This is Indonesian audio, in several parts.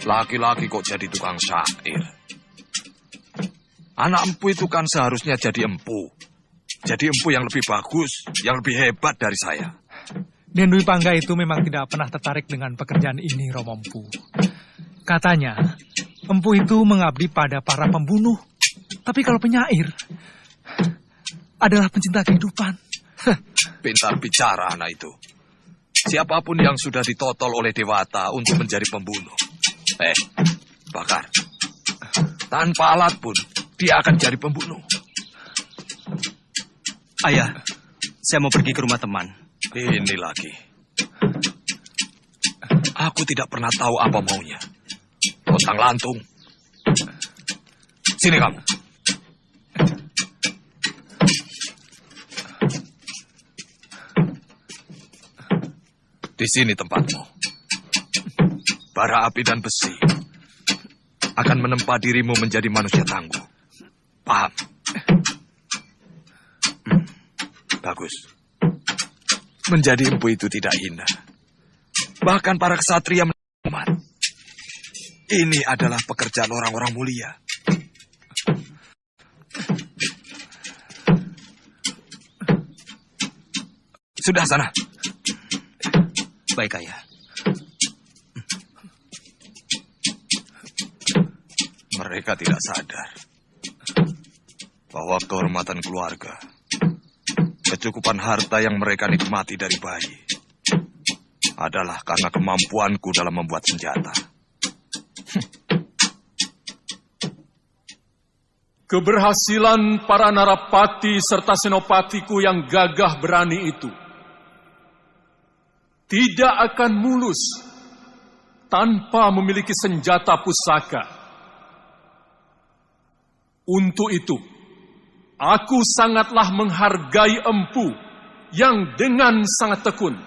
Laki-laki kok jadi tukang syair. Anak empu itu kan seharusnya jadi empu. Jadi empu yang lebih bagus, yang lebih hebat dari saya. Den Dwi Pangga itu memang tidak pernah tertarik dengan pekerjaan ini, Romo Empu. Katanya, empu itu mengabdi pada para pembunuh. Tapi kalau penyair adalah pencinta kehidupan. Pintar bicara anak itu. Siapapun yang sudah ditotol oleh Dewata untuk menjadi pembunuh. Bakar. Tanpa alat pun, dia akan jadi pembunuh. Ayah, saya mau pergi ke rumah teman. Ini lagi. Aku tidak pernah tahu apa maunya. Lontang-lantung. Sini kamu. Di sini tempatmu. Bara api dan besi akan menempa dirimu menjadi manusia tangguh. Paham? Bagus. Menjadi empu itu tidak hina. Bahkan para ksatria umat. Ini adalah pekerjaan orang-orang mulia. Sudah sana. Baik, Ayah. Mereka tidak sadar bahwa kehormatan keluarga, kecukupan harta yang mereka nikmati dari bayi, adalah karena kemampuanku dalam membuat senjata. Keberhasilan para narapati serta senopatiku yang gagah berani itu tidak akan mulus tanpa memiliki senjata pusaka. Untuk itu, aku sangatlah menghargai Empu yang dengan sangat tekun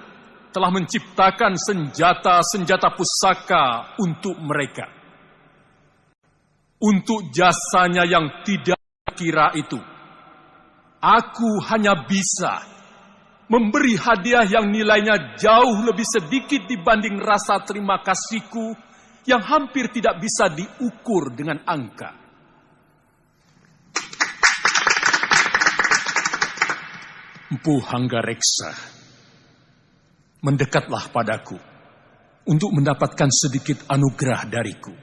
telah menciptakan senjata-senjata pusaka untuk mereka. Untuk jasanya yang tidak kira itu, aku hanya bisa memberi hadiah yang nilainya jauh lebih sedikit dibanding rasa terima kasihku yang hampir tidak bisa diukur dengan angka. Empu Hanggareksa, mendekatlah padaku untuk mendapatkan sedikit anugerah dariku.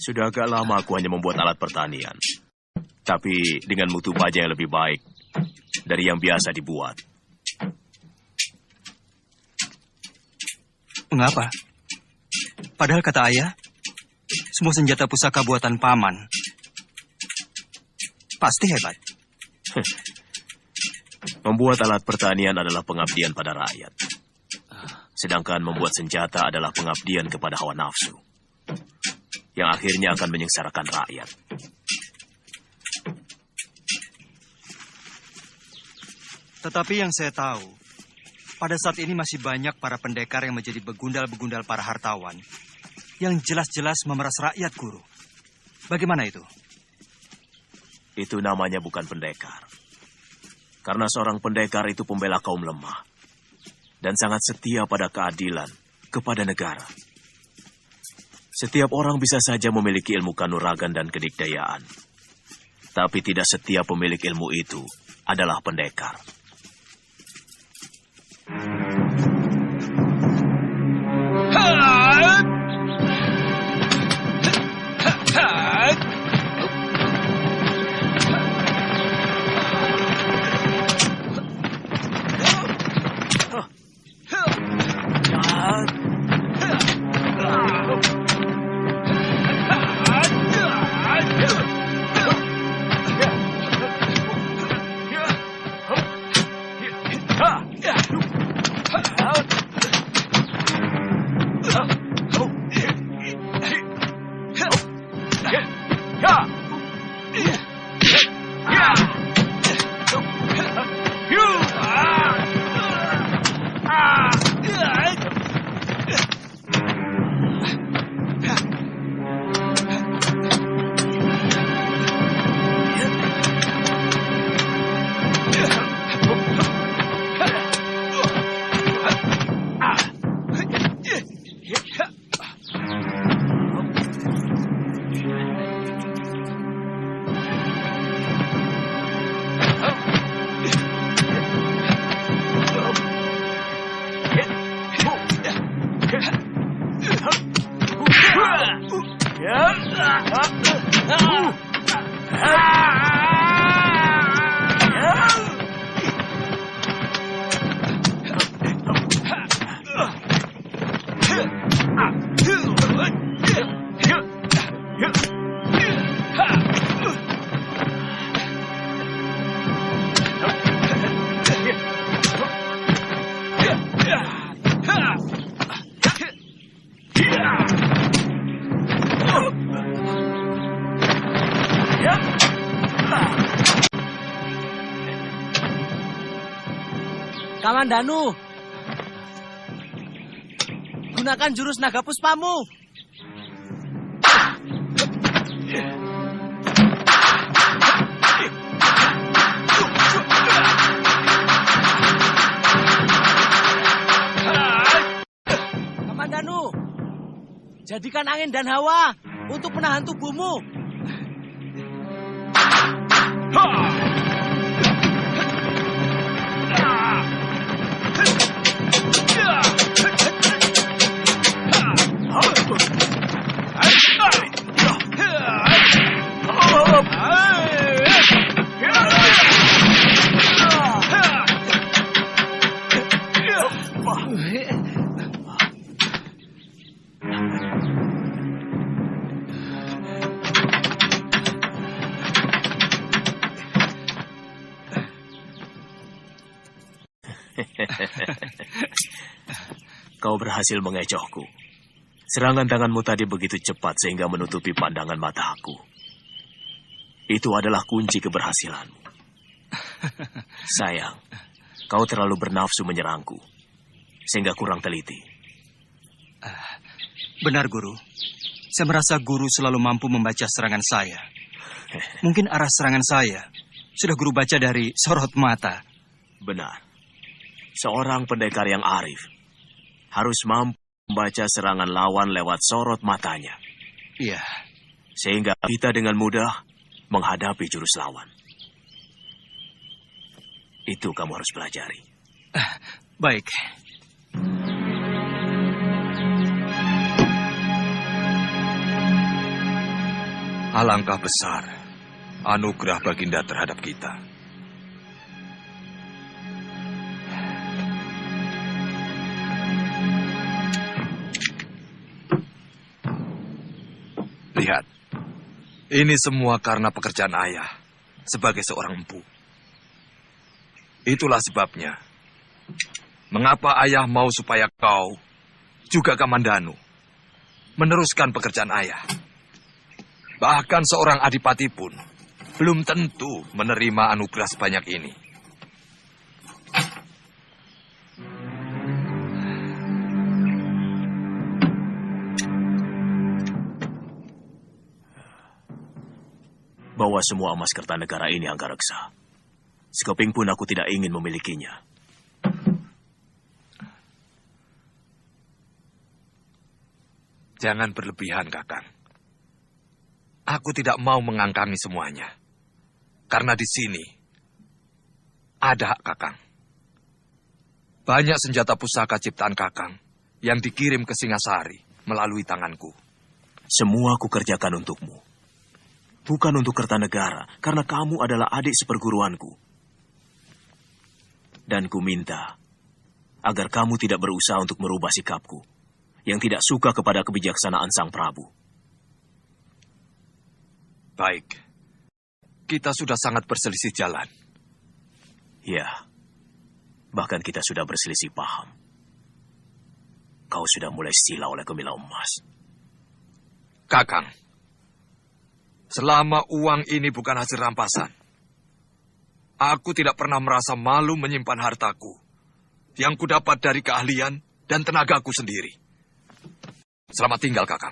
Sudah agak lama aku hanya membuat alat pertanian. Tapi dengan mutu baja yang lebih baik dari yang biasa dibuat. Mengapa? Padahal kata ayah, semua senjata pusaka buatan paman pasti hebat. Membuat alat pertanian adalah pengabdian pada rakyat. Sedangkan membuat senjata adalah pengabdian kepada hawa nafsu, yang akhirnya akan menyengsarakan rakyat. Tetapi yang saya tahu, pada saat ini masih banyak para pendekar yang menjadi begundal-begundal para hartawan yang jelas-jelas memeras rakyat, Guru. Bagaimana itu? Itu namanya bukan pendekar. Karena seorang pendekar itu pembela kaum lemah dan sangat setia pada keadilan kepada negara. Setiap orang bisa saja memiliki ilmu kanuragan dan kedikdayaan. Tapi tidak setiap pemilik ilmu itu adalah pendekar. Kamandanu, gunakan jurus naga puspamu. Kamandanu, jadikan angin dan hawa untuk menahan tubuhmu. Kau berhasil mengecohku. Serangan tanganmu tadi begitu cepat sehingga menutupi pandangan mataku. Itu adalah kunci keberhasilanmu. Sayang, kau terlalu bernafsu menyerangku, sehingga kurang teliti. Benar, Guru. Saya merasa Guru selalu mampu membaca serangan saya. Mungkin arah serangan saya sudah Guru baca dari sorot mata. Benar. Seorang pendekar yang arif harus mampu membaca serangan lawan lewat sorot matanya. Iya. Sehingga kita dengan mudah menghadapi jurus lawan. Itu kamu harus pelajari. Baik. Alangkah besar anugerah Baginda terhadap kita. Lihat, ini semua karena pekerjaan ayah sebagai seorang empu. Itulah sebabnya, mengapa ayah mau supaya kau, juga Kamandanu, meneruskan pekerjaan ayah. Bahkan seorang adipati pun belum tentu menerima anugerah sebanyak ini. Bawa semua emas Kertanegara ini, Anggareksa. Sekeping pun aku tidak ingin memilikinya. Jangan berlebihan, Kakang. Aku tidak mau mengangkangi semuanya. Karena di sini ada hak Kakang. Banyak senjata pusaka ciptaan Kakang yang dikirim ke Singasari melalui tanganku. Semua aku kerjakan untukmu. Bukan untuk Kertanegara, karena kamu adalah adik seperguruanku. Dan ku minta agar kamu tidak berusaha untuk merubah sikapku yang tidak suka kepada kebijaksanaan Sang Prabu. Baik, kita sudah sangat berselisih jalan. Ya, bahkan kita sudah berselisih paham. Kau sudah mulai sila oleh Gemilang Emas. Kakang, selama uang ini bukan hasil rampasan, aku tidak pernah merasa malu menyimpan hartaku yang kudapat dari keahlian dan tenagaku sendiri. Selamat tinggal, Kakang.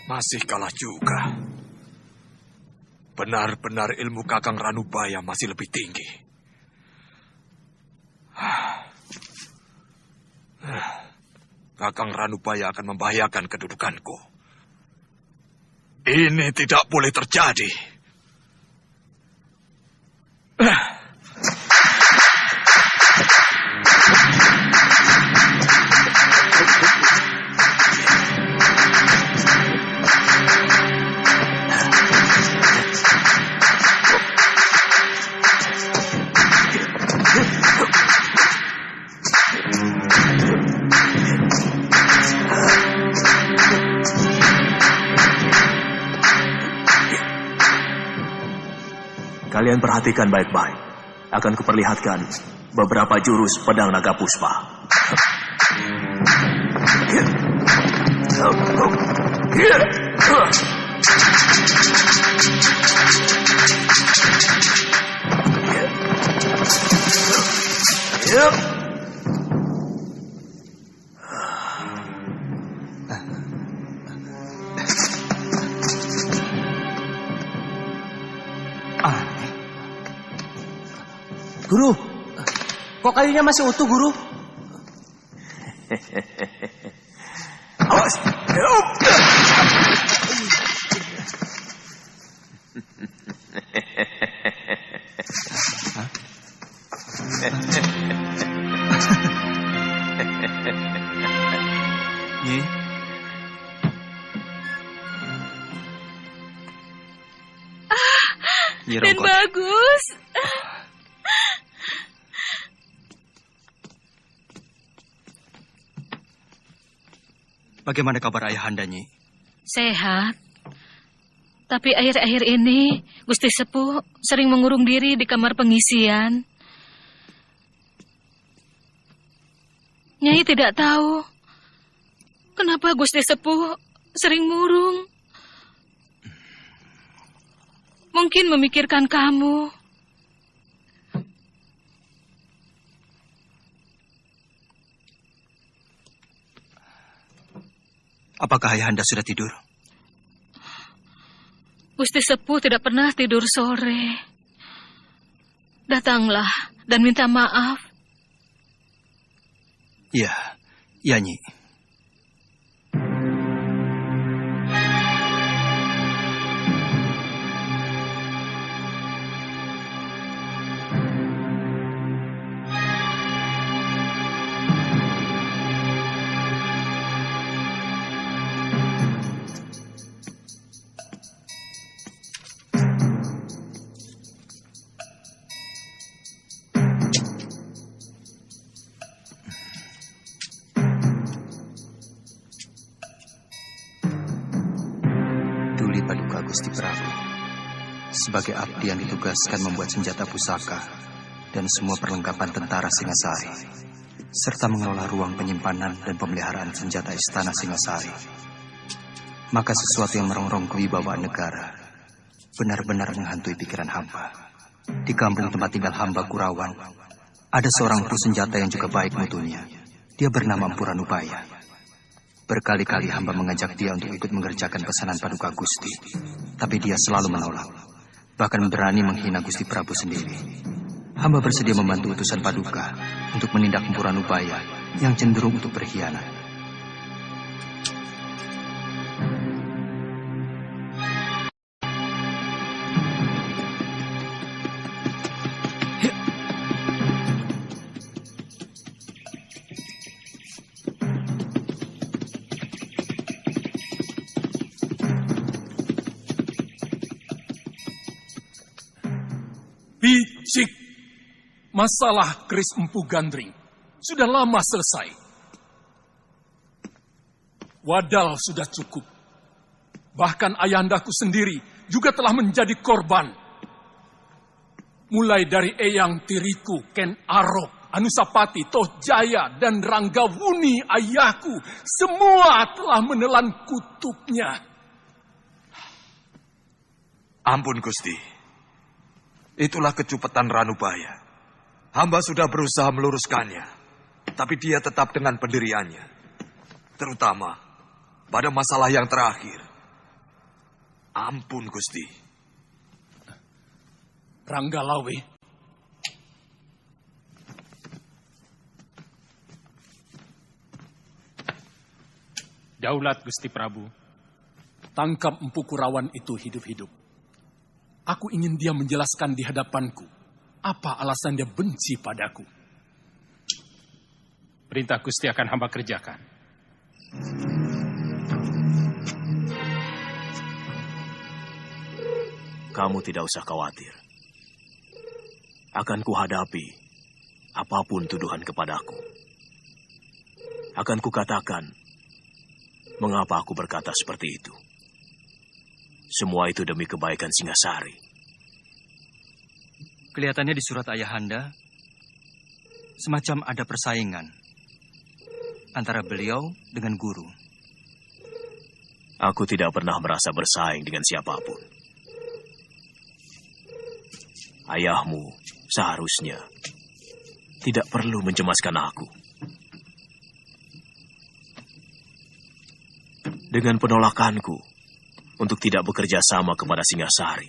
Masih kalah juga. Benar-benar ilmu Kakang Ranubaya masih lebih tinggi. Kakang Ranubaya akan membahayakan kedudukanku. Ini tidak boleh terjadi. Kalian perhatikan baik-baik. Akan kuperlihatkan beberapa jurus pedang naga puspa. Guru, kok kayunya masih utuh, Guru? Awas! Nyi, Nyi Dan Rongkot. bagus. Bagaimana kabar ayahanda, Nyi? Sehat. Tapi akhir-akhir ini Gusti Sepuh sering mengurung diri di kamar pengisian. Nyai tidak tahu kenapa Gusti Sepuh sering murung. Mungkin memikirkan kamu. Apakah ayahanda sudah tidur? Gusti Sepuh tidak pernah tidur sore. Datanglah dan minta maaf. Iya, iya, Nyi. Duli Paduka Gusti Prabu, sebagai abdi yang ditugaskan membuat senjata pusaka dan semua perlengkapan tentara Singasari, serta mengelola ruang penyimpanan dan pemeliharaan senjata istana Singasari. Maka sesuatu yang merongrong kewibawaan negara benar-benar menghantui pikiran hamba. Di kampung tempat tinggal hamba Kurawan, ada seorang empu senjata yang juga baik mutunya. Dia bernama Empu Ranubaya. Berkali-kali hamba mengajak dia untuk ikut mengerjakan pesanan Paduka Gusti, tapi dia selalu menolak, bahkan berani menghina Gusti Prabu sendiri. Hamba bersedia membantu utusan Paduka untuk menindak Empu Ranubaya yang cenderung untuk berkhianat. Bicik. Masalah keris Empu Gandring sudah lama selesai. Wadal sudah cukup. Bahkan ayahandaku sendiri juga telah menjadi korban. Mulai dari Eyang Tiriku, Ken Arok, Anusapati, Toh Jaya, dan Ranggawuni ayahku, semua telah menelan kutuknya. Ampun, Gusti. Itulah kecupetan Ranubaya. Hamba sudah berusaha meluruskannya, tapi dia tetap dengan pendiriannya. Terutama pada masalah yang terakhir. Ampun, Gusti. Daulat Gusti Prabu. Tangkap Empu Kurawan itu hidup-hidup. Aku ingin dia menjelaskan di hadapanku apa alasan dia benci padaku. Perintah Gusti akan hamba kerjakan. Kamu tidak usah khawatir. Akan kuhadapi apapun tuduhan kepadaku. Akan kukatakan mengapa aku berkata seperti itu. Semua itu demi kebaikan Singasari. Kelihatannya di surat Ayahanda semacam ada persaingan antara beliau dengan guru. Aku tidak pernah merasa bersaing dengan siapapun. Ayahmu seharusnya tidak perlu mencemaskan aku. Dengan penolakanku untuk tidak bekerja sama kepada Singasari,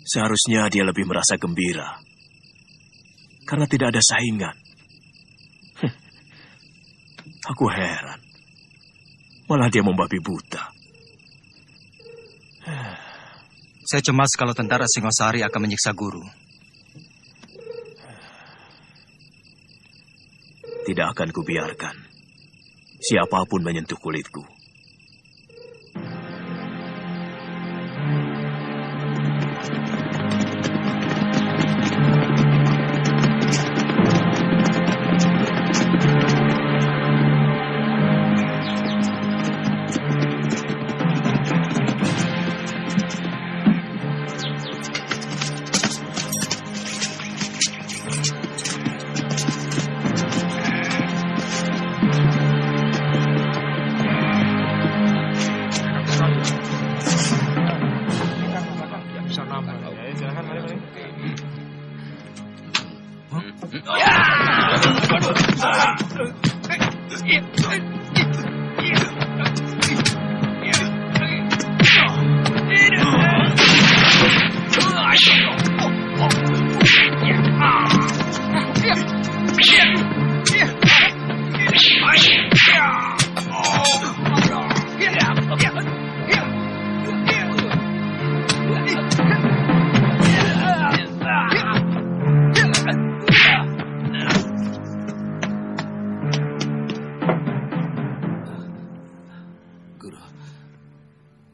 seharusnya dia lebih merasa gembira karena tidak ada saingan. Aku heran, malah dia membabi buta. Saya cemas kalau tentara Singosari akan menyiksa guru. Tidak akan kubiarkan siapapun menyentuh kulitku.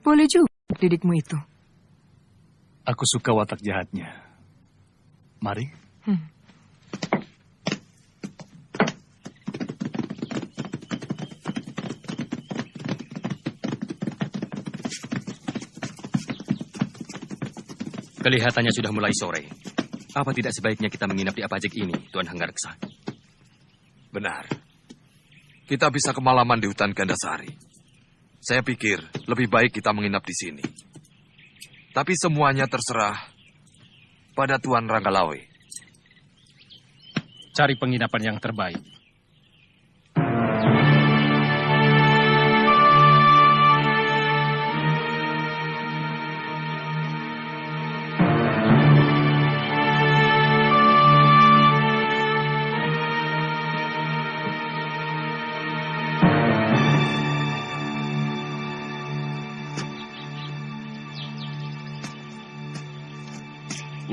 Boleh juga didikmu itu. Aku suka watak jahatnya. Mari. Kelihatannya sudah mulai sore. Apa tidak sebaiknya kita menginap di Apajik ini, Tuan Hanggareksa? Benar. Kita bisa kemalaman di hutan Gandasari. Saya pikir lebih baik kita menginap di sini. Tapi semuanya terserah pada Tuan Ranggalawe. Cari penginapan yang terbaik.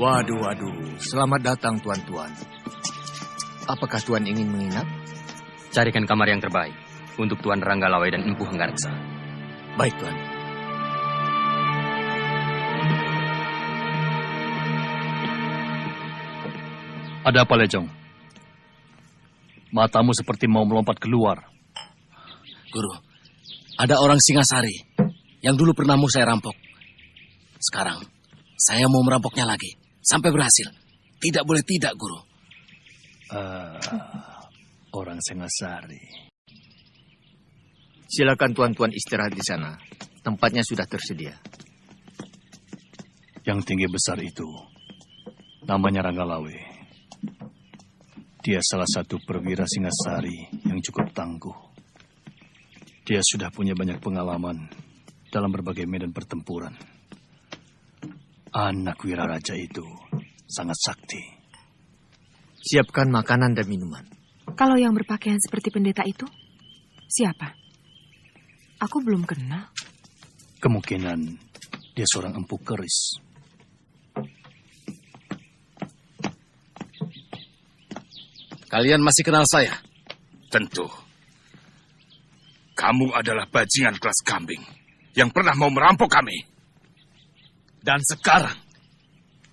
Waduh, selamat datang tuan-tuan. Apakah tuan ingin menginap? Carikan kamar yang terbaik untuk Tuan Ranggalawe dan Empu Hanggareksa. Baik, tuan. Ada apa, Lejong? Matamu seperti mau melompat keluar. Guru, ada orang Singasari yang dulu pernah mau saya rampok. Sekarang, saya mau merampoknya lagi. Sampai berhasil. Tidak boleh tidak, Guru. Orang Singasari. Silakan tuan-tuan istirahat di sana. Tempatnya sudah tersedia. Yang tinggi besar itu, namanya Ranggalawe. Dia salah satu perwira Singasari yang cukup tangguh. Dia sudah punya banyak pengalaman dalam berbagai medan pertempuran. Anak Wiraraja itu sangat sakti. Siapkan makanan dan minuman. Kalau yang berpakaian seperti pendeta itu? Siapa? Aku belum kenal. Kemungkinan dia seorang empu keris. Kalian masih kenal saya? Tentu. Kamu adalah bajingan kelas kambing yang pernah mau merampok kami. Dan sekarang,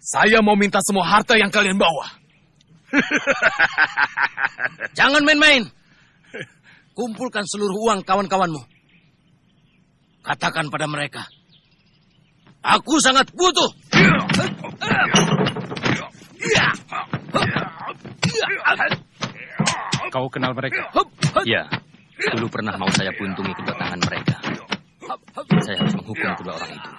saya mau minta semua harta yang kalian bawa. Jangan main-main. Kumpulkan seluruh uang kawan-kawanmu. Katakan pada mereka, aku sangat butuh. Kau kenal mereka? Ya, dulu pernah mau saya buntungi kedua tangan mereka. Saya harus menghukum kedua orang itu.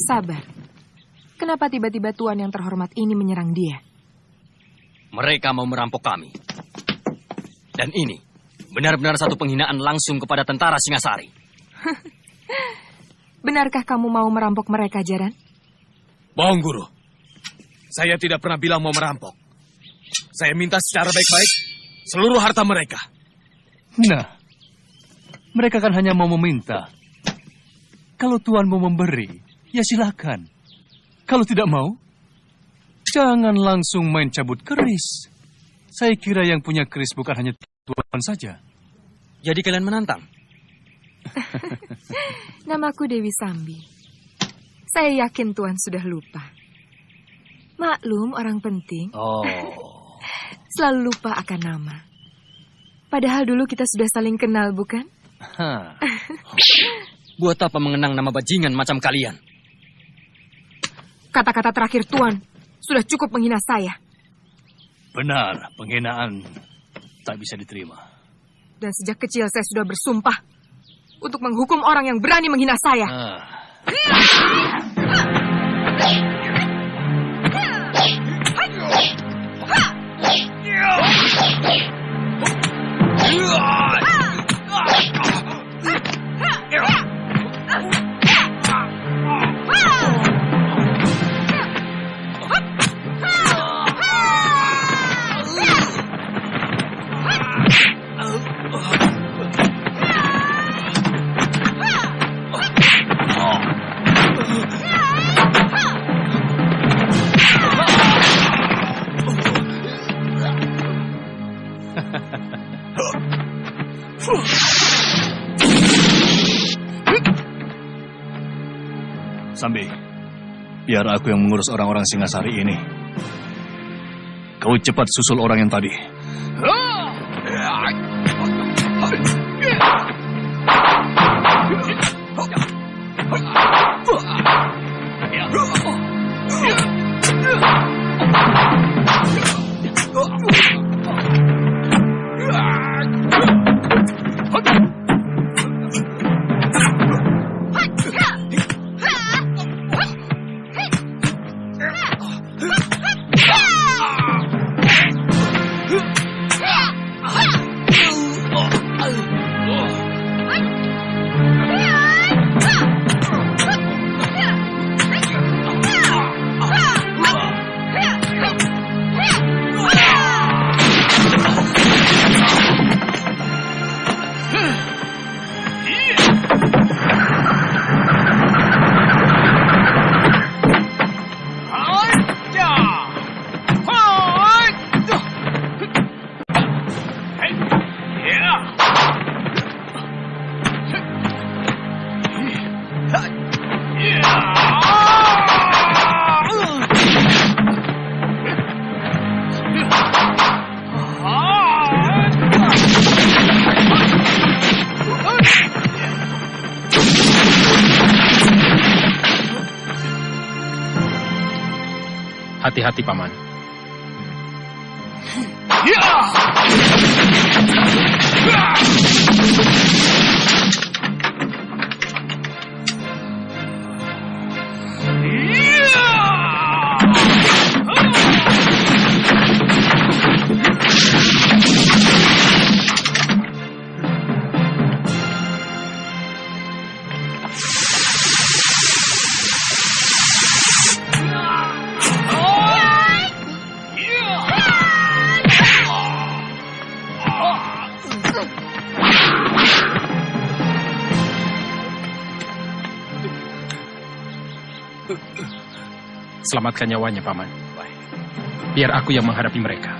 Sabar. Kenapa tiba-tiba Tuan yang terhormat ini menyerang dia? Mereka mau merampok kami. Dan ini benar-benar satu penghinaan langsung kepada tentara Singasari. Benarkah kamu mau merampok mereka, Jaran? Bohong, Guru. Saya tidak pernah bilang mau merampok. Saya minta secara baik-baik seluruh harta mereka. Nah, mereka kan hanya mau meminta. Kalau Tuan mau memberi, ya silakan. Kalau tidak mau, jangan langsung main cabut keris. Saya kira yang punya keris bukan hanya Tuan saja. Jadi kalian menantang? Namaku Dewi Sambi. Saya yakin Tuan sudah lupa. Maklum orang penting. Oh. Selalu lupa akan nama. Padahal dulu kita sudah saling kenal, bukan? Buat apa mengenang nama bajingan macam kalian? Kata-kata terakhir Tuan sudah cukup menghina saya. Benar, penghinaan tak bisa diterima. Dan sejak kecil saya sudah bersumpah untuk menghukum orang yang berani menghina saya. Sambi, biar aku yang mengurus orang-orang Singasari ini. Kau cepat susul orang yang tadi. Hati-hati, Paman. Selamatkan nyawanya, Paman. Biar aku yang menghadapi mereka.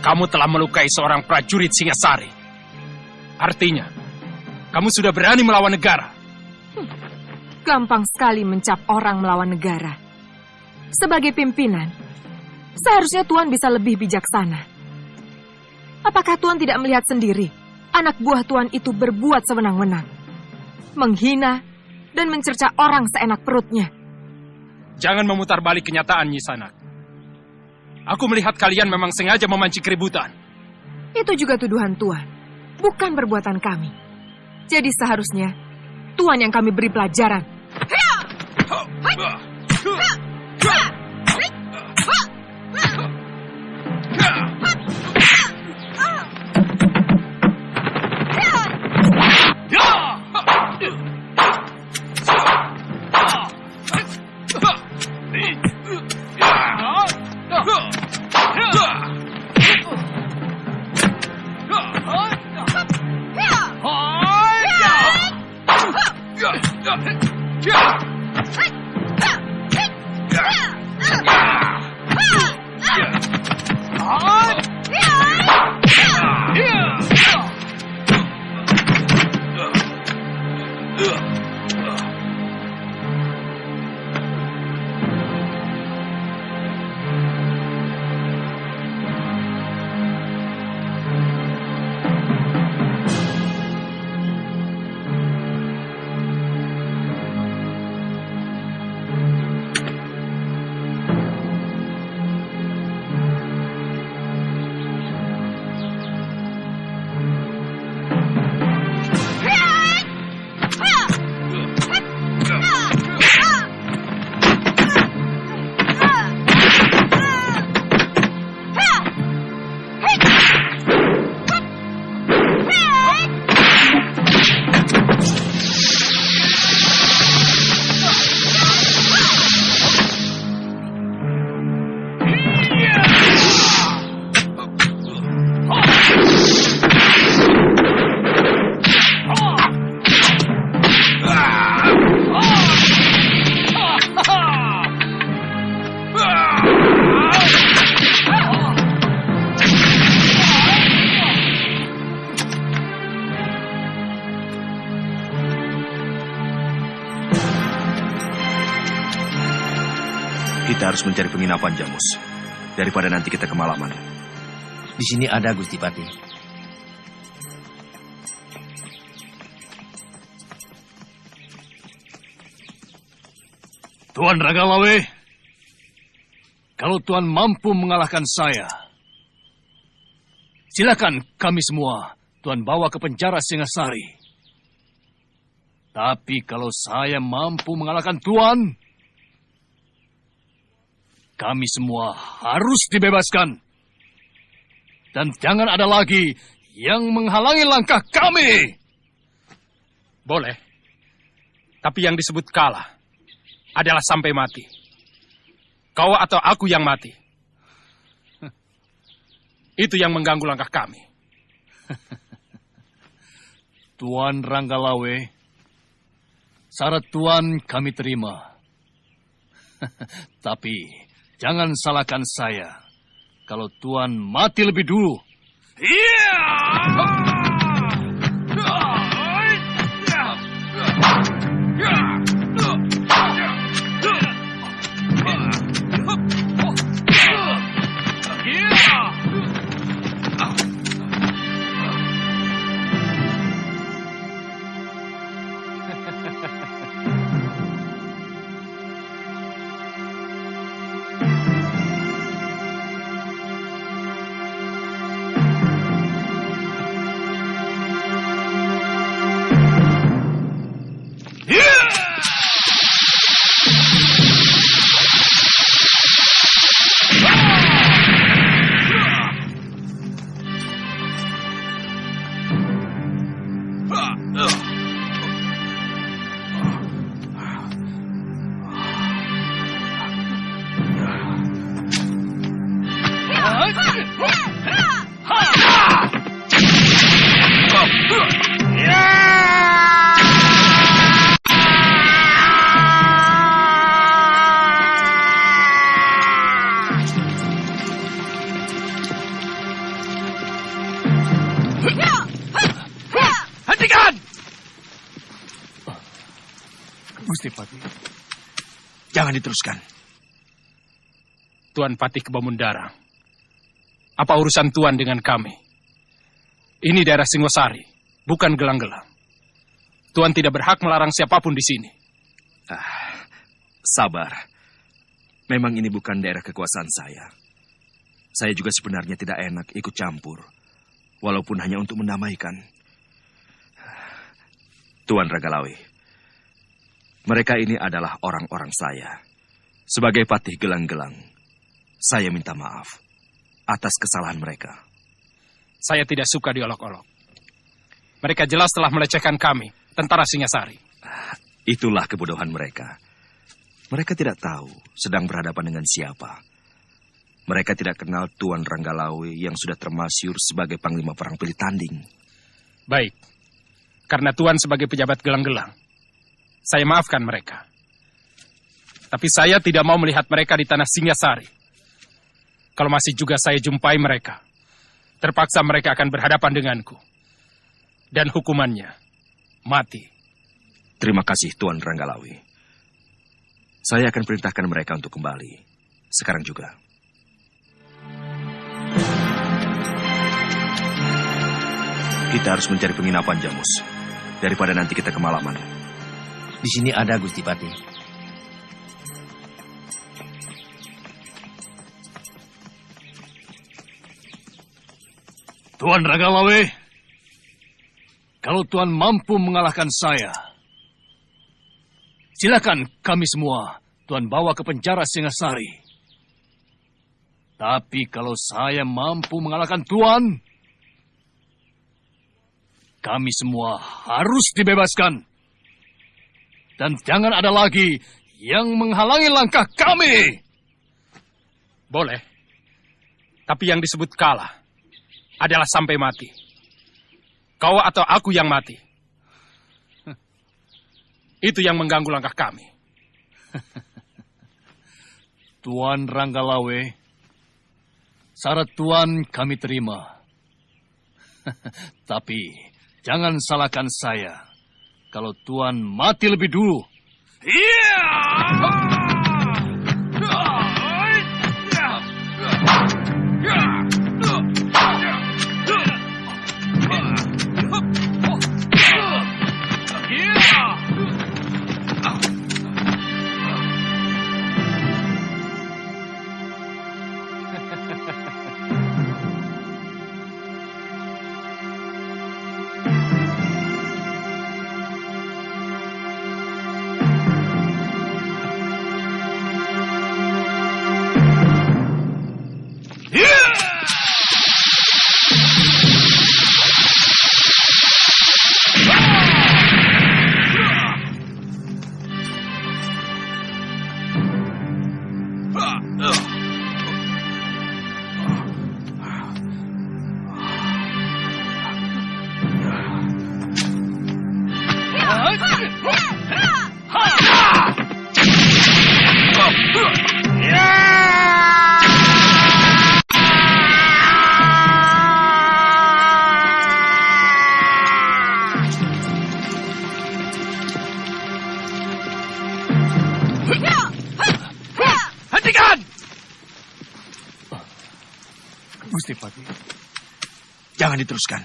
Kamu telah melukai seorang prajurit Singasari. Artinya, kamu sudah berani melawan negara. Gampang sekali mencap orang melawan negara. Sebagai pimpinan, seharusnya Tuan bisa lebih bijaksana. Apakah Tuan tidak melihat sendiri anak buah Tuan itu berbuat sewenang-wenang, menghina dan mencerca orang seenak perutnya? Jangan memutar balik kenyataan, Nyi Sanak. Aku melihat kalian memang sengaja memancing keributan. Itu juga tuduhan Tuan, bukan perbuatan kami. Jadi seharusnya Tuan yang kami beri pelajaran. Kita harus mencari penginapan, Jamus. Daripada nanti kita kemalaman. Di sini ada, Gusti Pati. Tuan Ragalawe, Kalau Tuan mampu mengalahkan saya, silakan kami semua Tuan bawa ke penjara Singasari. Tapi kalau saya mampu mengalahkan Tuan, kami semua harus dibebaskan. Dan jangan ada lagi yang menghalangi langkah kami. Boleh. Tapi yang disebut kalah adalah sampai mati. Kau atau aku yang mati. Itu yang mengganggu langkah kami. Tuan Ranggalawe, syarat Tuan kami terima. Tapi jangan salahkan saya kalau Tuan mati lebih dulu. Gusti Patih, jangan diteruskan. Tuan Patih Kebamundara, apa urusan Tuan dengan kami? Ini daerah Singosari, bukan Gelang-Gelang. Tuan tidak berhak melarang siapapun di sini. Sabar. Memang ini bukan daerah kekuasaan saya. Saya juga sebenarnya tidak enak ikut campur, walaupun hanya untuk mendamaikan. Tuan Ranggalawe, mereka ini adalah orang-orang saya. Sebagai Patih Gelang-Gelang, saya minta maaf atas kesalahan mereka. Saya tidak suka diolok-olok. Mereka jelas telah melecehkan kami, tentara Singasari. Itulah kebodohan mereka. Mereka tidak tahu sedang berhadapan dengan siapa. Mereka tidak kenal Tuan Ranggalawe yang sudah termasyhur sebagai Panglima Perang Pilih Tanding. Baik, karena Tuan sebagai pejabat Gelang-Gelang, saya maafkan mereka. Tapi saya tidak mau melihat mereka di tanah Singasari. Kalau masih juga saya jumpai mereka, terpaksa mereka akan berhadapan denganku. Dan hukumannya, mati. Terima kasih Tuan Ranggalawe. Saya akan perintahkan mereka untuk kembali. Sekarang juga. Kita harus mencari penginapan, Jamus. Daripada nanti kita kemalaman. Di sini ada, Gusti Patih. Tuan Ranggalawe, kalau Tuan mampu mengalahkan saya, silakan kami semua Tuan bawa ke penjara Singasari. Tapi kalau saya mampu mengalahkan Tuan, kami semua harus dibebaskan. Dan jangan ada lagi yang menghalangi langkah kami. Boleh. Tapi yang disebut kalah adalah sampai mati. Kau atau aku yang mati. Itu yang mengganggu langkah kami. Tuan Ranggalawe, syarat Tuan kami terima. Tapi jangan salahkan saya kalau Tuan mati lebih dulu. Gusti Patih. Jangan diteruskan.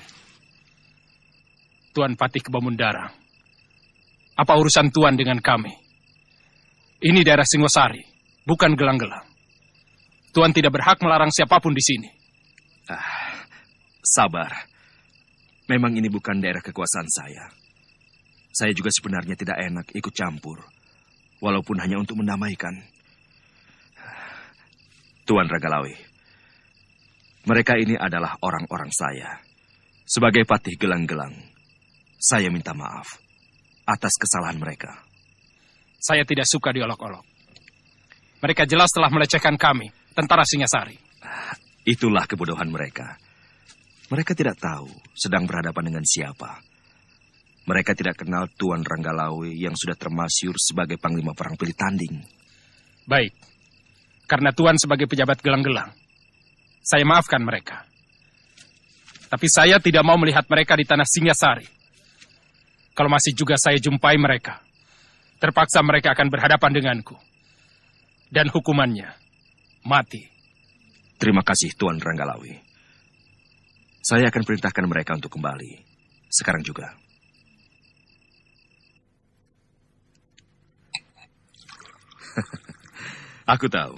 Tuan Patih Kebamundara, apa urusan Tuan dengan kami? Ini daerah Singosari, bukan Gelang-Gelang. Tuan tidak berhak melarang siapapun di sini. Sabar. Memang ini bukan daerah kekuasaan saya. Saya juga sebenarnya tidak enak ikut campur. Walaupun hanya untuk mendamaikan. Tuan Ranggalawe, mereka ini adalah orang-orang saya. Sebagai Patih Gelang-Gelang, saya minta maaf atas kesalahan mereka. Saya tidak suka diolok-olok. Mereka jelas telah melecehkan kami, tentara Singasari. Itulah kebodohan mereka. Mereka tidak tahu sedang berhadapan dengan siapa. Mereka tidak kenal Tuan Ranggalawe yang sudah termasyhur sebagai panglima perang pilih tanding. Baik, karena Tuan sebagai pejabat Gelang-Gelang, saya maafkan mereka. Tapi saya tidak mau melihat mereka di tanah Singasari. Kalau masih juga saya jumpai mereka, terpaksa mereka akan berhadapan denganku. Dan hukumannya, mati. Terima kasih Tuan Ranggalawe. Saya akan perintahkan mereka untuk kembali. Sekarang juga. Aku tahu,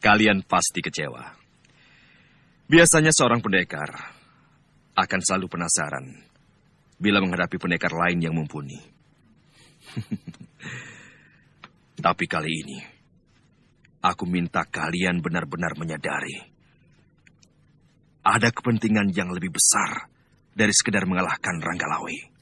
kalian pasti kecewa. Biasanya seorang pendekar akan selalu penasaran bila menghadapi pendekar lain yang mumpuni. Tapi kali ini, aku minta kalian benar-benar menyadari ada kepentingan yang lebih besar dari sekedar mengalahkan Ranggalawe.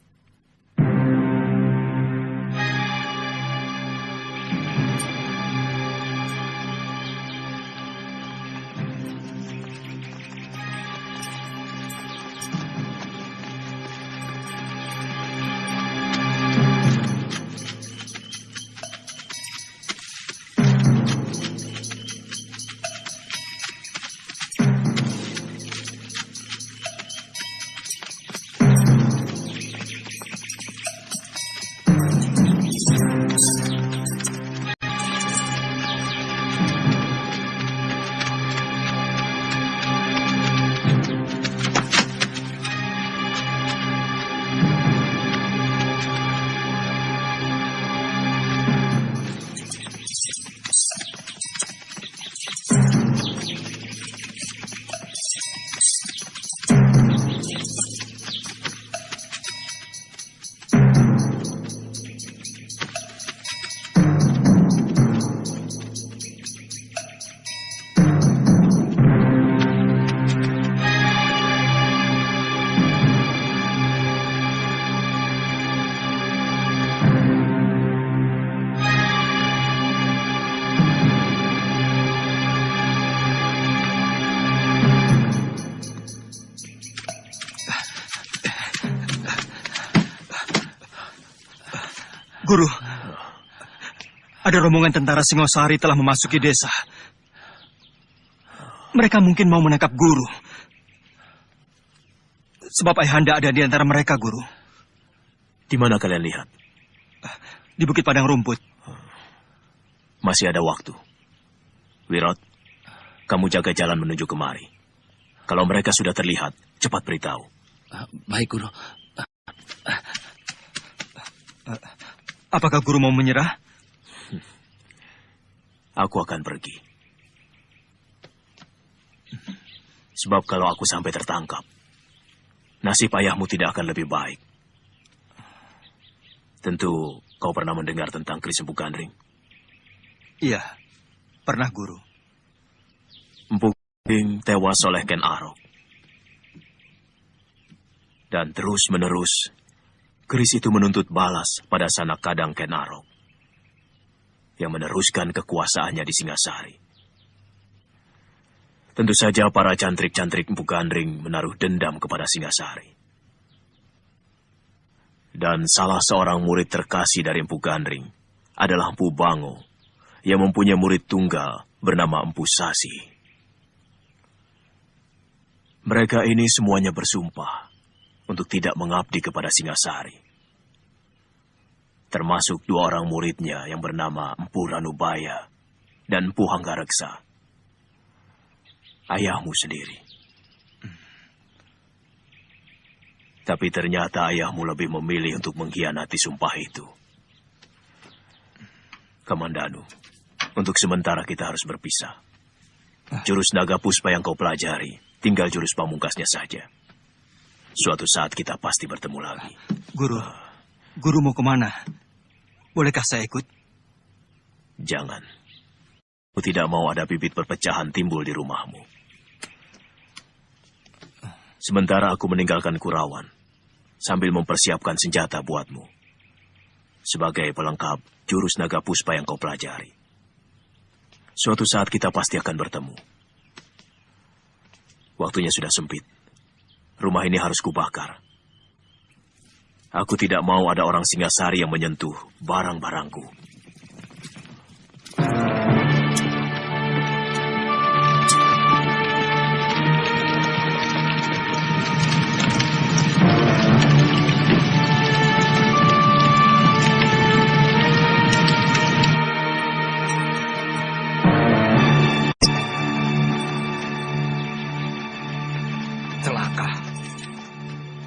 Guru, ada rombongan tentara Singosari telah memasuki desa. Mereka mungkin mau menangkap Guru. Sebab Ayahanda ada di antara mereka, Guru. Di mana kalian lihat? Di Bukit Padang Rumput. Masih ada waktu. Wirot, kamu jaga jalan menuju kemari. Kalau mereka sudah terlihat, cepat beritahu. Baik, Guru. Apakah Guru mau menyerah? Aku akan pergi. Sebab kalau aku sampai tertangkap, nasib ayahmu tidak akan lebih baik. Tentu kau pernah mendengar tentang Kris Empu Gandring? Iya, pernah, Guru. Empu Gandring tewas oleh Ken Arok. Dan terus-menerus, Kris itu menuntut balas pada sanak kadang Ken Arok yang meneruskan kekuasaannya di Singasari. Tentu saja para cantrik-cantrik Empu Gandring menaruh dendam kepada Singasari. Dan salah seorang murid terkasih dari Empu Gandring adalah Empu Bango yang mempunyai murid tunggal bernama Empu Sasi. Mereka ini semuanya bersumpah untuk tidak mengabdi kepada Singasari. Termasuk dua orang muridnya yang bernama Empu Ranubaya dan Empu Hanggareksa. Ayahmu sendiri. Tapi ternyata ayahmu lebih memilih untuk mengkhianati sumpah itu. Kamandanu, untuk sementara kita harus berpisah. Jurus naga puspa yang kau pelajari, tinggal jurus pamungkasnya saja. Suatu saat kita pasti bertemu lagi. Guru mau kemana? Bolehkah saya ikut? Jangan. Aku tidak mau ada bibit perpecahan timbul di rumahmu. Sementara aku meninggalkan Kurawan, sambil mempersiapkan senjata buatmu. Sebagai pelengkap jurus naga puspa yang kau pelajari. Suatu saat kita pasti akan bertemu. Waktunya sudah sempit. Rumah ini harus kubakar. Aku tidak mau ada orang Singasari yang menyentuh barang-barangku. Celaka.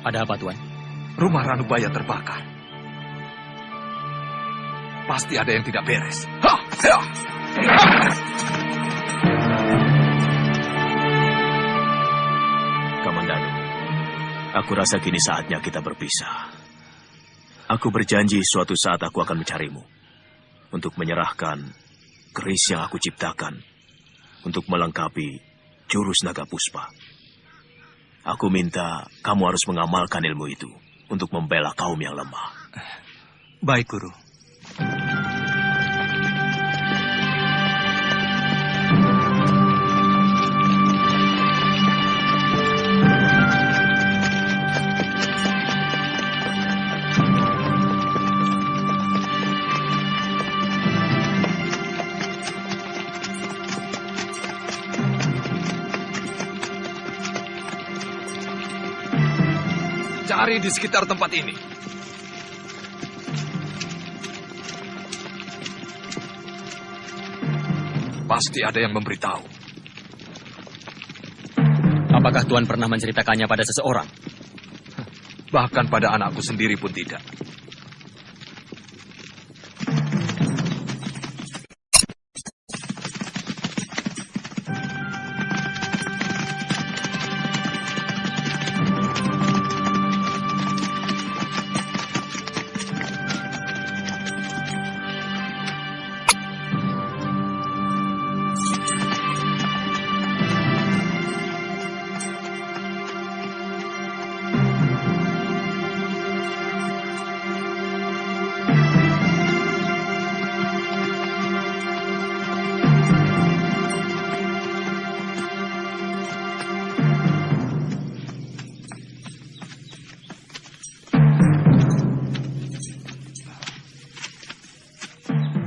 Ada apa, Tuan? Rumah Ranubaya terbakar. Pasti ada yang tidak beres. Kamandanu, aku rasa kini saatnya kita berpisah. Aku berjanji suatu saat aku akan mencarimu untuk menyerahkan keris yang aku ciptakan untuk melengkapi jurus naga puspa. Aku minta kamu harus mengamalkan ilmu itu untuk membela kaum yang lemah. Baik, Guru. Cari di sekitar tempat ini. Pasti ada yang memberitahu. Apakah Tuan pernah menceritakannya pada seseorang? Bahkan pada anakku sendiri pun tidak.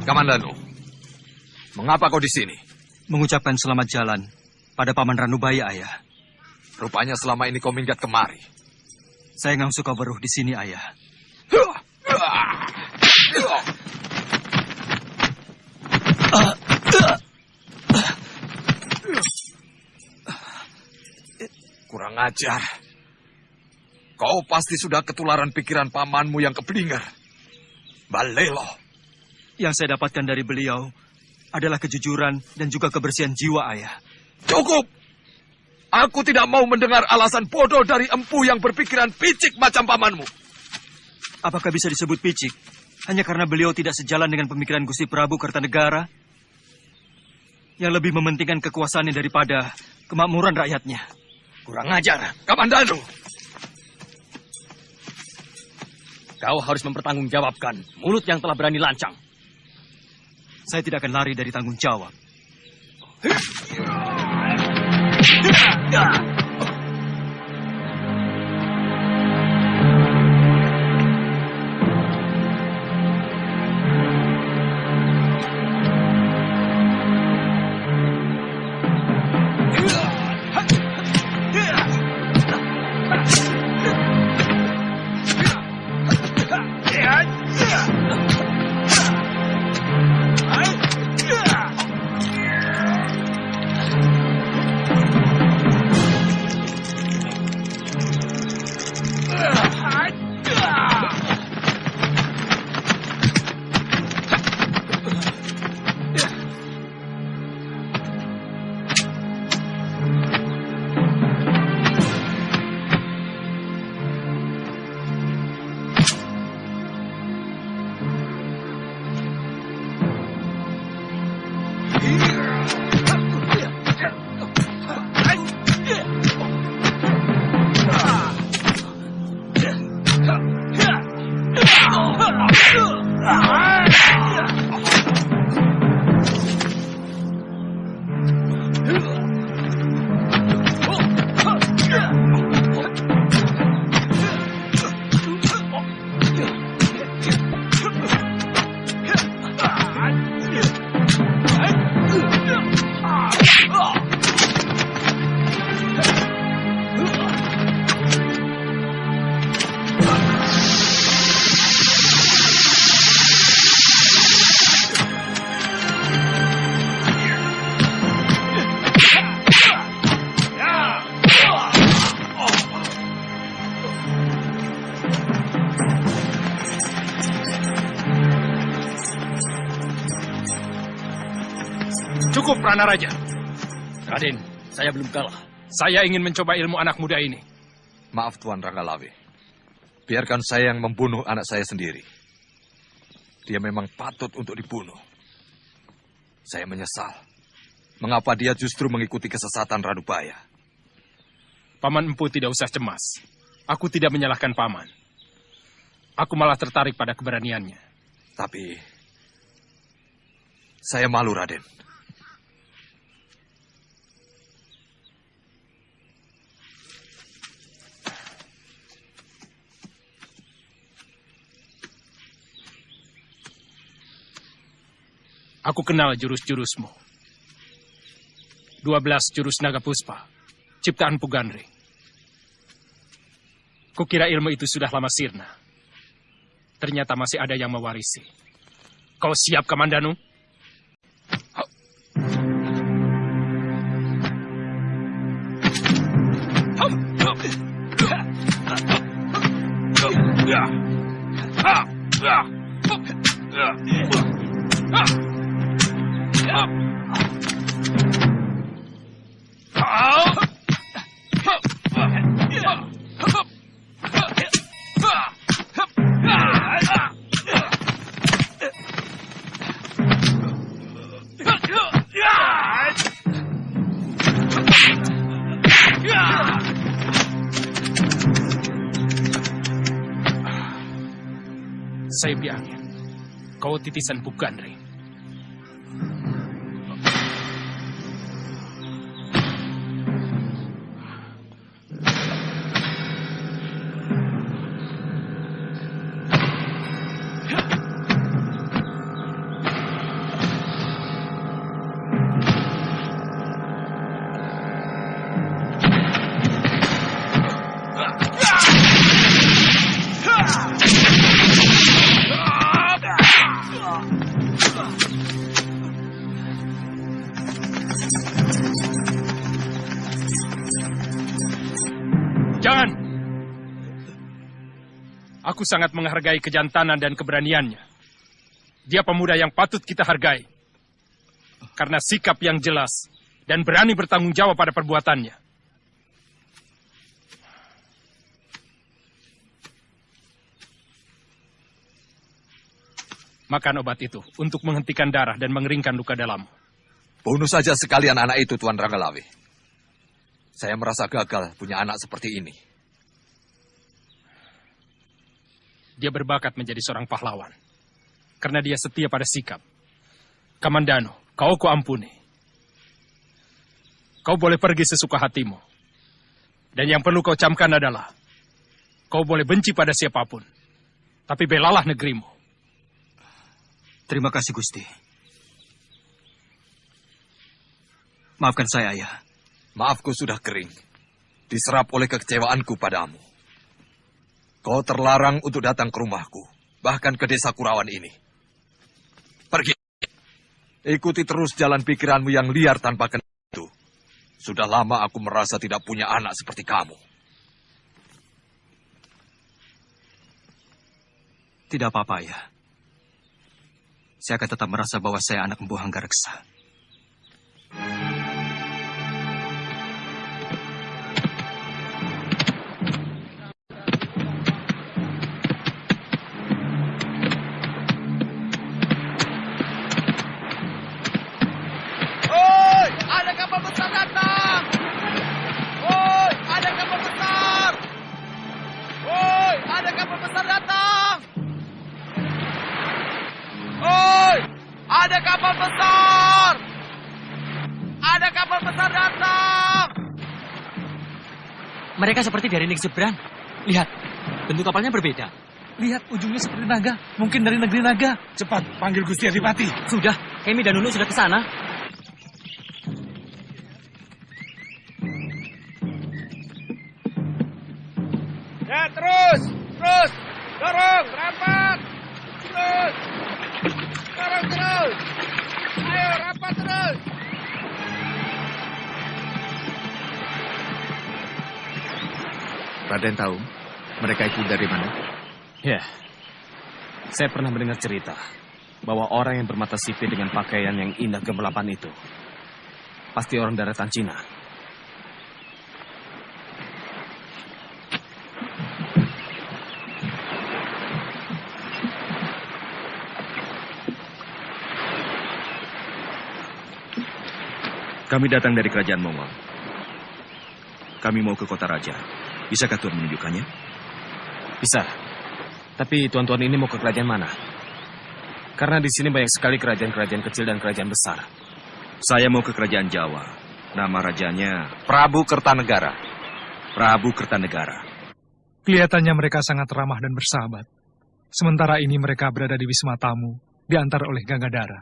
Kamandanu, mengapa kau di sini? Mengucapkan selamat jalan pada Paman Ranubaya, Ayah. Rupanya selama ini kau minggat kemari. Saya nggak suka beruh di sini, Ayah. Kurang ajar. Kau pasti sudah ketularan pikiran pamanmu yang keblinger. Balelo. Yang saya dapatkan dari beliau adalah kejujuran dan juga kebersihan jiwa, Ayah. Cukup! Aku tidak mau mendengar alasan bodoh dari empu yang berpikiran picik macam pamanmu. Apakah bisa disebut picik hanya karena beliau tidak sejalan dengan pemikiran Gusti Prabu Kertanegara yang lebih mementingkan kekuasaannya daripada kemakmuran rakyatnya? Kurang ajar. Kamandanu! Kau harus mempertanggungjawabkan mulut yang telah berani lancang. Saya tidak akan lari dari tanggung jawab. Pranaraja. Raden, saya belum kalah. Saya ingin mencoba ilmu anak muda ini. Maaf Tuan Ranggalawe. Biarkan saya yang membunuh anak saya sendiri. Dia memang patut untuk dibunuh. Saya menyesal. Mengapa dia justru mengikuti kesesatan Ranubaya? Paman Empu tidak usah cemas. Aku tidak menyalahkan Paman. Aku malah tertarik pada keberaniannya. Tapi saya malu, Raden. Aku kenal jurus-jurusmu. 12 jurus naga puspa, ciptaan Pugandri. Kukira ilmu itu sudah lama sirna. Ternyata masih ada yang mewarisi. Kau siap, Kamandanu? Saya bilangin, kau titisan Pugandri. Jangan! Aku sangat menghargai kejantanan dan keberaniannya. Dia pemuda yang patut kita hargai. Karena sikap yang jelas dan berani bertanggung jawab pada perbuatannya. Makan obat itu untuk menghentikan darah dan mengeringkan luka dalam. Bunuh saja sekalian anak itu, Tuan Ranggalawe. Saya merasa gagal punya anak seperti ini. Dia berbakat menjadi seorang pahlawan. Karena dia setia pada sikap. Kamandanu, kau kuampuni. Kau boleh pergi sesuka hatimu. Dan yang perlu kau camkan adalah, kau boleh benci pada siapapun. Tapi belalah negerimu. Terima kasih, Gusti. Maafkan saya, Ayah. Maafku sudah kering. Diserap oleh kekecewaanku padamu. Kau terlarang untuk datang ke rumahku. Bahkan ke desa Kurawan ini. Pergi. Ikuti terus jalan pikiranmu yang liar tanpa kendali itu. Sudah lama aku merasa tidak punya anak seperti kamu. Tidak apa-apa, Ayah. Saya akan tetap merasa bahwa saya anak Empu Hanggareksa. Ada kapal besar! Ada kapal besar datang! Mereka seperti dari negeri seberang. Lihat, bentuk kapalnya berbeda. Lihat, ujungnya seperti naga. Mungkin dari negeri naga. Cepat, panggil Gusti Adipati. Sudah, Kemi dan Nunu sudah ke sana. Ya, terus! Dorong, rapat! Terus! Dorong terus! Ayo, rapat terus! Raden tahu mereka itu dari mana? Ya, saya pernah mendengar cerita bahwa orang yang bermata sipit dengan pakaian yang indah gemerlapan itu Pasti orang daratan Cina. Kami datang dari kerajaan Mongol. Kami mau ke kota raja. Bisakah Tuan menunjukkannya? Bisa. Tapi tuan-tuan ini mau ke kerajaan mana? Karena di sini banyak sekali kerajaan-kerajaan kecil dan kerajaan besar. Saya mau ke kerajaan Jawa. Nama rajanya Prabu Kertanegara. Prabu Kertanegara. Kelihatannya mereka sangat ramah dan bersahabat. Sementara ini mereka berada di Wisma Tamu, diantar oleh Gangadara.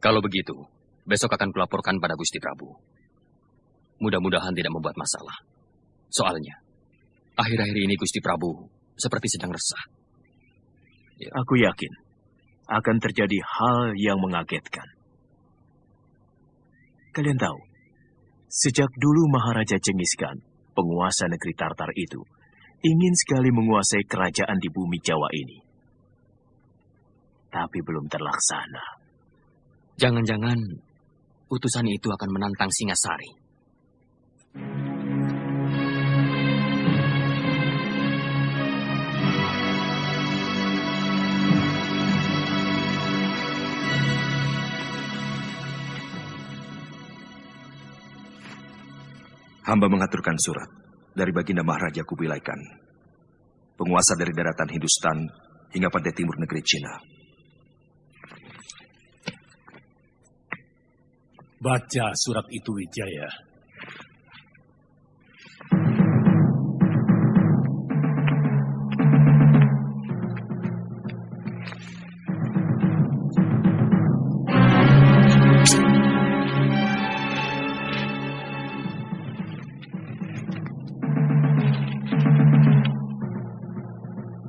Kalau begitu, besok akan kulaporkan pada Gusti Prabu. Mudah-mudahan tidak membuat masalah. Soalnya, akhir-akhir ini Gusti Prabu seperti sedang resah. Ya. Aku yakin akan terjadi hal yang mengagetkan. Kalian tahu, sejak dulu Maharaja Genghis Khan, penguasa negeri Tartar itu, ingin sekali menguasai kerajaan di bumi Jawa ini. Tapi belum terlaksana. Jangan-jangan utusan itu akan menantang Singasari. Hamba mengaturkan surat dari Baginda Maharaja Kubilai Khan, penguasa dari daratan Hindustan hingga pantai timur negeri Cina. Baca surat itu, Wijaya.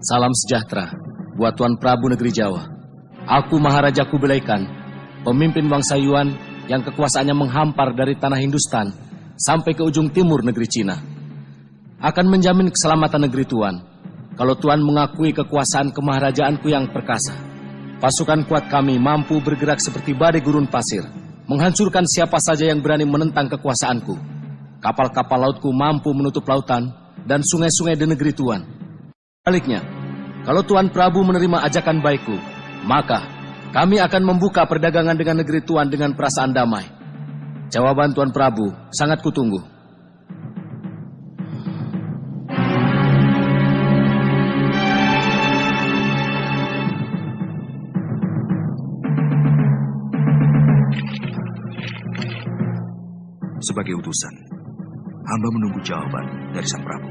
Salam sejahtera buat Tuan Prabu Negeri Jawa. Aku Maharaja Kubilai Khan, pemimpin bangsa Yuan yang kekuasaannya menghampar dari tanah Hindustan sampai ke ujung timur negeri Cina. Akan menjamin keselamatan negeri Tuan kalau Tuan mengakui kekuasaan kemaharajaanku yang perkasa. Pasukan kuat kami mampu bergerak seperti badai gurun pasir, menghancurkan siapa saja yang berani menentang kekuasaanku. Kapal-kapal lautku mampu menutup lautan dan sungai-sungai di negeri Tuan. Sebaliknya, kalau Tuan Prabu menerima ajakan baikku, maka kami akan membuka perdagangan dengan negeri Tuan dengan perasaan damai. Jawaban Tuan Prabu sangat kutunggu. Sebagai utusan, hamba menunggu jawaban dari Sang Prabu.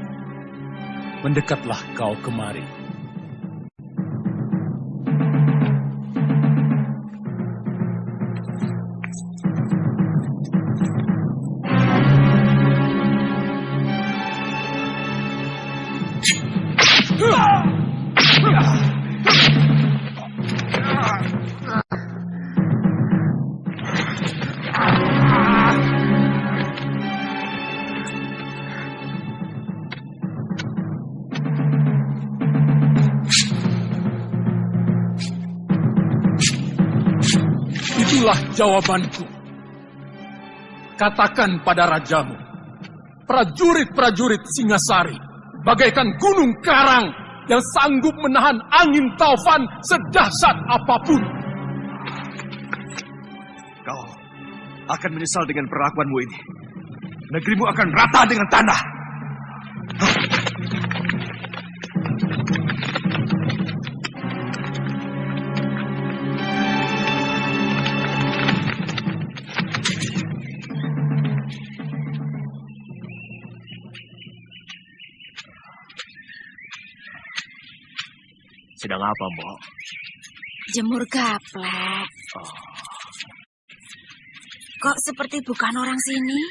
Mendekatlah kau kemari. Itulah jawabanku. Katakan pada rajamu, prajurit-prajurit Singasari bagaikan gunung karang yang sanggup menahan angin taufan sedahsyat apapun. Kau akan menyesal dengan perlakuanmu ini. Negerimu akan rata dengan tanah. Sedang apa, Mbok? Jemur gaplek. Oh. Kok seperti bukan orang sini?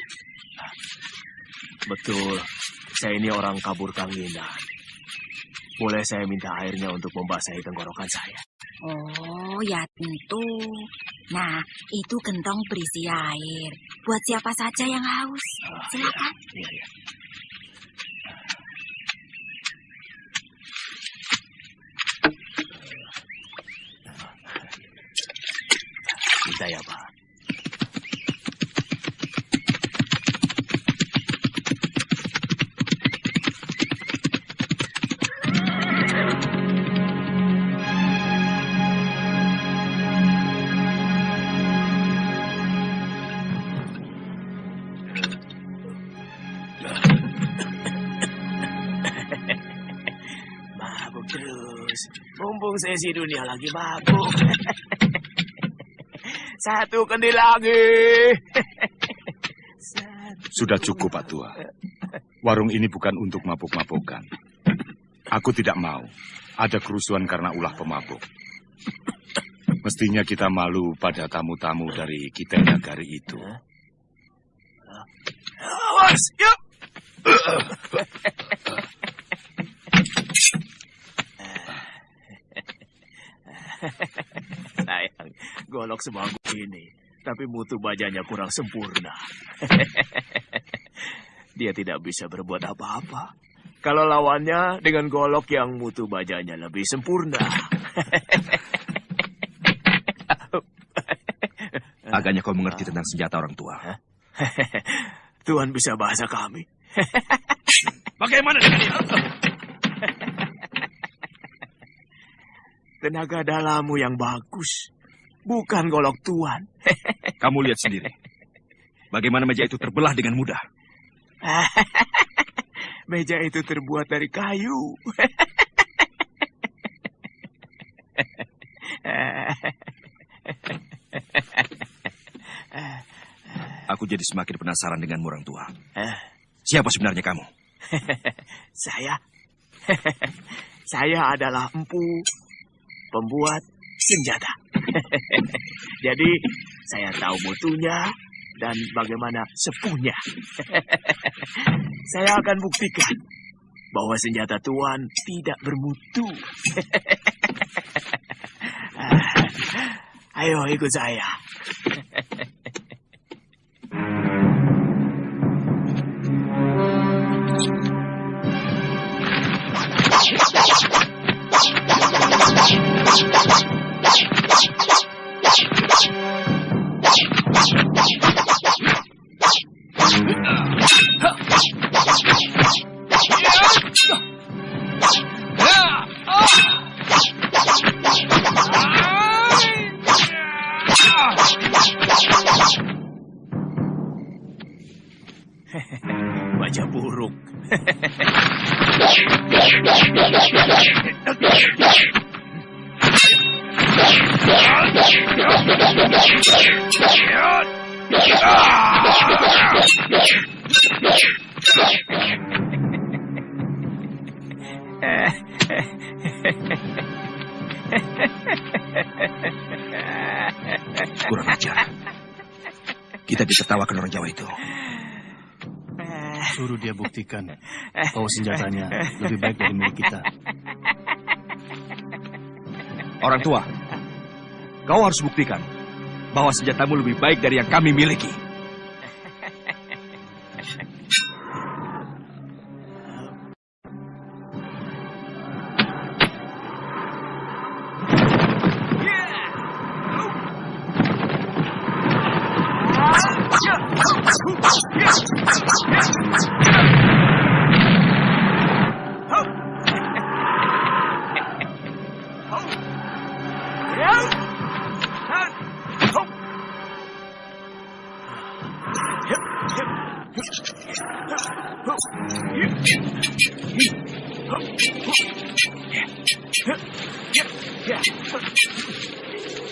Betul, saya ini orang kabur Kanginan. Boleh saya minta airnya untuk membasahi tenggorokan saya? Oh, ya tentu. Nah, itu gentong berisi air. Buat siapa saja yang haus. Silakan. Iya, iya. Minta ya, Pak. Mumpung sesi dunia lagi mabuk. Satu kendi lagi. Sudah cukup, Pak Tua. Warung ini bukan untuk mabuk-mabukan. Aku tidak mau ada kerusuhan karena ulah pemabuk. Mestinya kita malu pada tamu-tamu dari kita nagari itu. Awas, yuk. Sayang, golok sebagus ini, tapi mutu bajanya kurang sempurna. Dia tidak bisa berbuat apa-apa kalau lawannya dengan golok yang mutu bajanya lebih sempurna. Agaknya kau mengerti tentang senjata orang tua. Tuhan bisa bahasa kami. Bagaimana dengan dia? Tenaga dalammu yang bagus, bukan golok Tuhan. Kamu lihat sendiri. Bagaimana meja itu terbelah dengan mudah. Meja itu terbuat dari kayu. Aku jadi semakin penasaran denganmu orang tua. Siapa sebenarnya kamu? Saya adalah empu pembuat senjata. Jadi saya tahu mutunya dan bagaimana sepuhnya. Saya akan buktikan bahwa senjata Tuan tidak bermutu. Ayo ikut saya. Baja buruk. Kurang ajar. Kita ditertawakan orang Jawa itu. Suruh dia buktikan bahwa senjatanya lebih baik dari milik kita. Orang tua, kau harus buktikan bahwa senjatamu lebih baik dari yang kami miliki.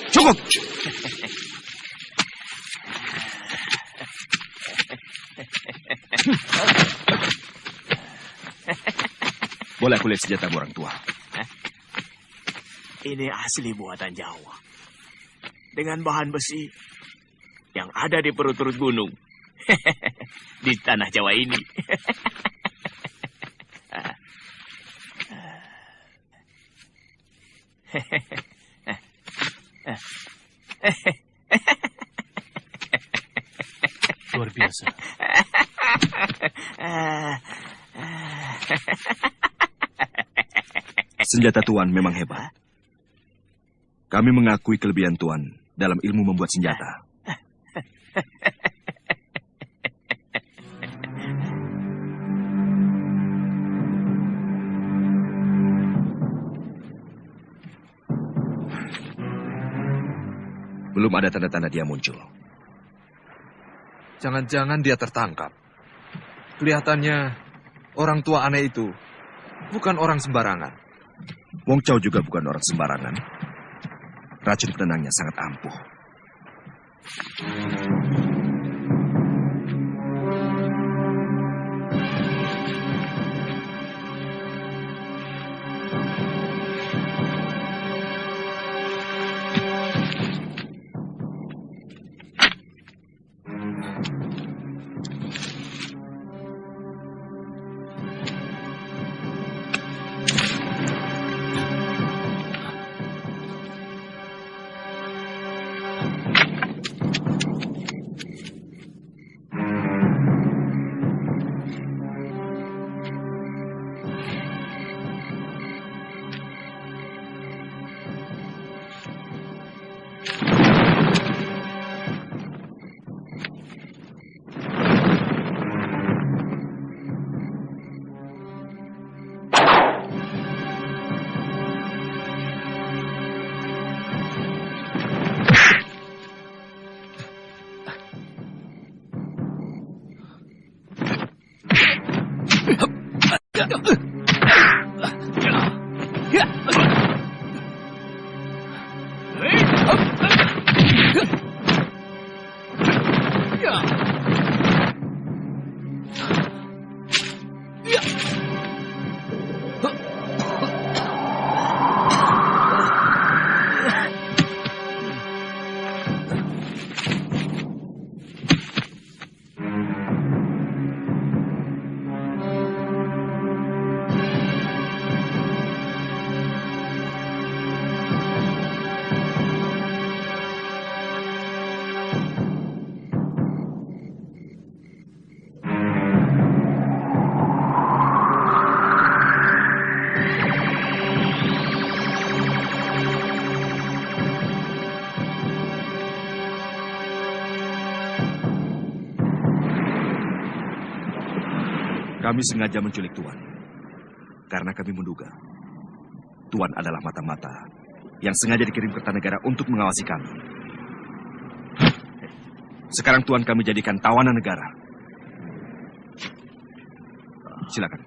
Cukup. Boleh aku lihat senjata orang tua? Ini asli buatan Jawa. Dengan bahan besi yang ada di perut-perut gunung. Di tanah Jawa ini. Luar biasa. Senjata Tuan memang hebat. Kami mengakui kelebihan Tuan dalam ilmu membuat senjata. Belum ada tanda-tanda dia muncul. Jangan-jangan dia tertangkap. Kelihatannya orang tua aneh itu bukan orang sembarangan. Wong Chow juga bukan orang sembarangan. Racun penenangnya sangat ampuh. Kami sengaja menculik Tuan, karena kami menduga Tuan adalah mata-mata yang sengaja dikirim ke Kertanegara untuk mengawasi kami. Sekarang Tuan kami jadikan tawanan negara. Silakan.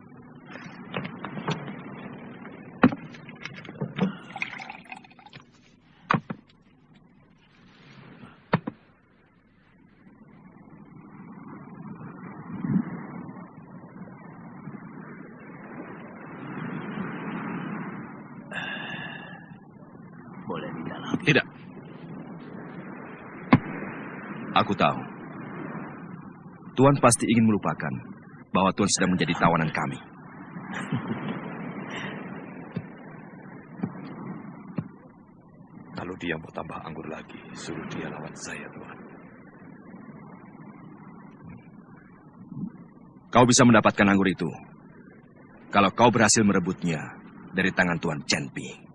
Tidak. Aku tahu. Tuan pasti ingin melupakan bahwa Tuan sedang menjadi tawanan kami. Kalau dia mau tambah anggur lagi, suruh dia lawan saya, Tuan. Kau bisa mendapatkan anggur itu kalau kau berhasil merebutnya dari tangan Tuan Chen Pi.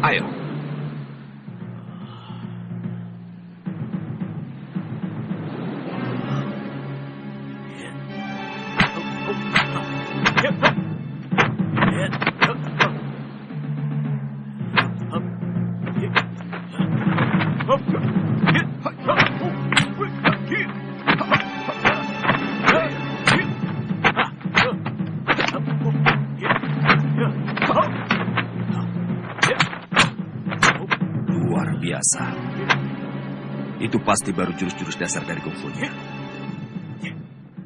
Ayo. Luar biasa. Itu pasti baru jurus-jurus dasar dari kungfunya.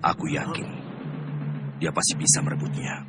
Aku yakin dia pasti bisa merebutnya.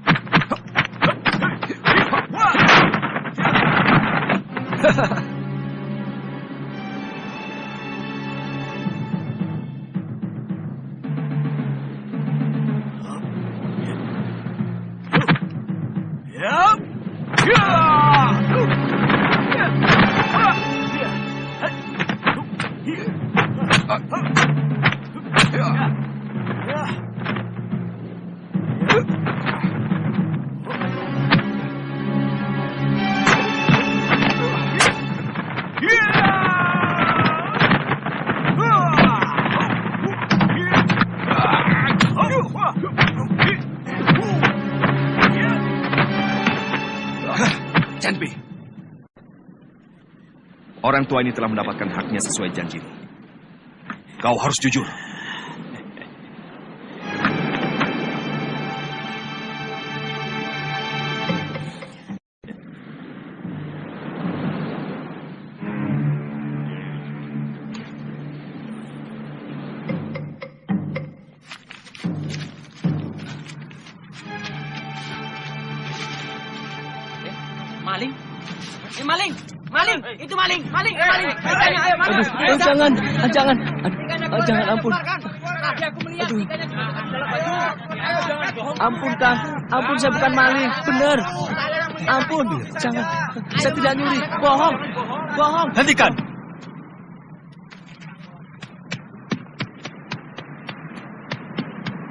Chenpi. Orang tua ini telah mendapatkan haknya sesuai janjimu. Kau harus jujur. Maling? Maling! Maling! Itu maling! Maling! Maling! Ayo, maling! Aduh, jangan, jangan, jangan, ampun. Aduh. Ampun, Kang. Ampun, saya bukan maling. Benar. Ampun, jangan. Saya tidak nyuri. Bohong. Bohong. Hentikan.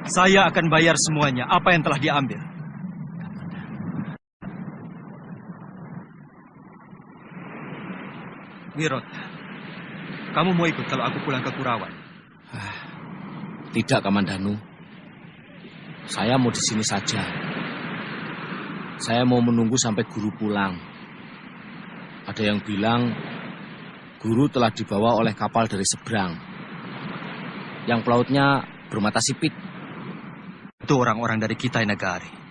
Saya akan bayar semuanya apa yang telah diambil. Wirot, kamu mau ikut kalau aku pulang ke Kurawan? Tidak, Kamandanu. Saya mau di sini saja. Saya mau menunggu sampai guru pulang. Ada yang bilang guru telah dibawa oleh kapal dari seberang. Yang pelautnya bermata sipit. Itu orang-orang dari Kitai Nagari.